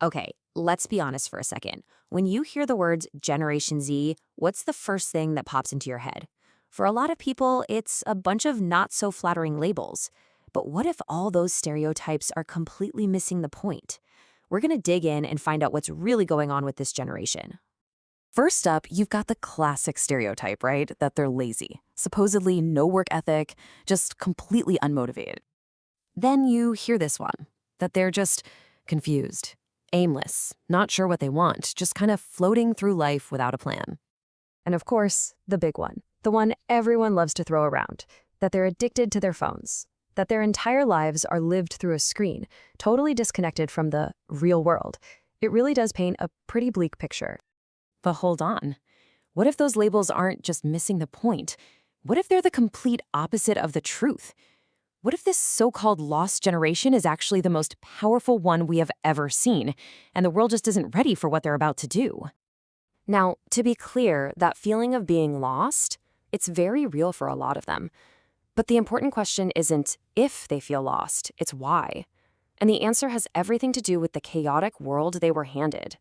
Okay, let's be honest for a second. When you hear the words Generation Z, what's the first thing that pops into your head? For a lot of people, it's a bunch of not so flattering labels. But what if all those stereotypes are completely missing the point? We're going to dig in and find out what's really going on with this generation. First up, you've got the classic stereotype, right? That they're lazy, supposedly no work ethic, just completely unmotivated. Then you hear this one, that they're just confused, aimless, not sure what they want, just kind of floating through life without a plan. And of course, the big one, the one everyone loves to throw around, that they're addicted to their phones, that their entire lives are lived through a screen, totally disconnected from the real world. It really does paint a pretty bleak picture. But hold on. What if those labels aren't just missing the point? What if they're the complete opposite of the truth? What if this so-called lost generation is actually the most powerful one we have ever seen, and the world just isn't ready for what they're about to do? Now, to be clear, that feeling of being lost, it's very real for a lot of them. But the important question isn't if they feel lost, it's why. And the answer has everything to do with the chaotic world they were handed.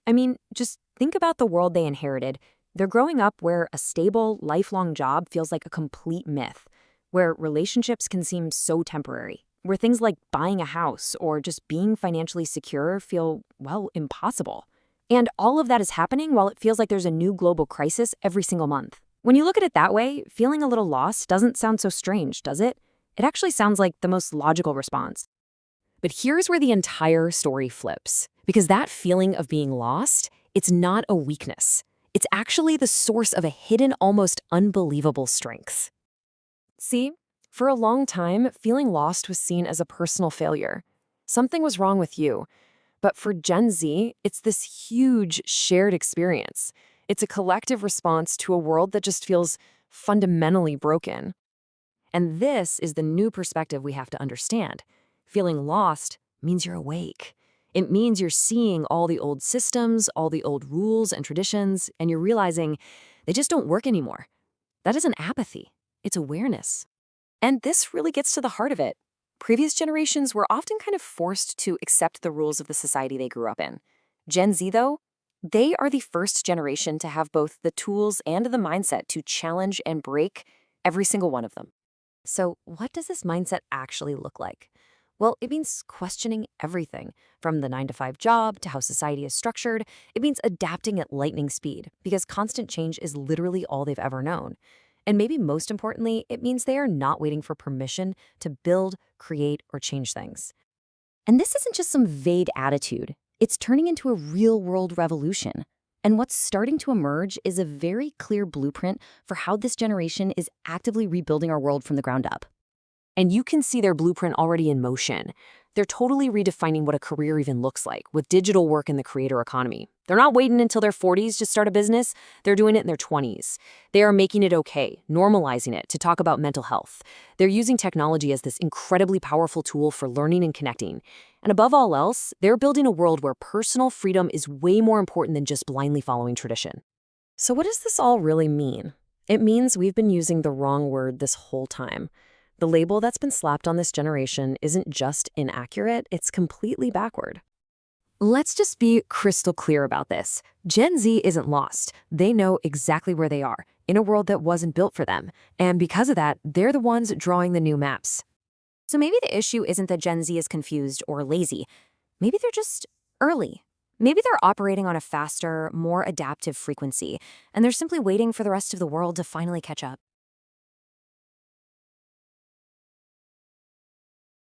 I mean, just think about the world they inherited. They're growing up where a stable, lifelong job feels like a complete myth, where relationships can seem so temporary, where things like buying a house or just being financially secure feel, well, impossible. And all of that is happening while it feels like there's a new global crisis every single month. When you look at it that way, feeling a little lost doesn't sound so strange, does it? It actually sounds like the most logical response. But here's where the entire story flips. Because that feeling of being lost, it's not a weakness. It's actually the source of a hidden, almost unbelievable strength. See, for a long time, feeling lost was seen as a personal failure. Something was wrong with you. But for Gen Z, it's this huge shared experience. It's a collective response to a world that just feels fundamentally broken. And this is the new perspective we have to understand. Feeling lost means you're awake. It means you're seeing all the old systems, all the old rules and traditions, and you're realizing they just don't work anymore. That isn't apathy, it's awareness. And this really gets to the heart of it. Previous generations were often kind of forced to accept the rules of the society they grew up in. Gen Z, though, they are the first generation to have both the tools and the mindset to challenge and break every single one of them. So, what does this mindset actually look like? Well, it means questioning everything, from the 9-to-5 job to how society is structured. It means adapting at lightning speed, because constant change is literally all they've ever known. And maybe most importantly, it means they are not waiting for permission to build, create, or change things. And this isn't just some vague attitude. It's turning into a real-world revolution. And what's starting to emerge is a very clear blueprint for how this generation is actively rebuilding our world from the ground up. And you can see their blueprint already in motion. They're totally redefining what a career even looks like with digital work in the creator economy. They're not waiting until their 40s to start a business. They're doing it in their 20s. They are making it okay, normalizing it to talk about mental health. They're using technology as this incredibly powerful tool for learning and connecting. And above all else, they're building a world where personal freedom is way more important than just blindly following tradition. So what does this all really mean? It means we've been using the wrong word this whole time. The label that's been slapped on this generation isn't just inaccurate, it's completely backward. Let's just be crystal clear about this. Gen Z isn't lost. They know exactly where they are, in a world that wasn't built for them. And because of that, they're the ones drawing the new maps. So maybe the issue isn't that Gen Z is confused or lazy. Maybe they're just early. Maybe they're operating on a faster, more adaptive frequency, and they're simply waiting for the rest of the world to finally catch up.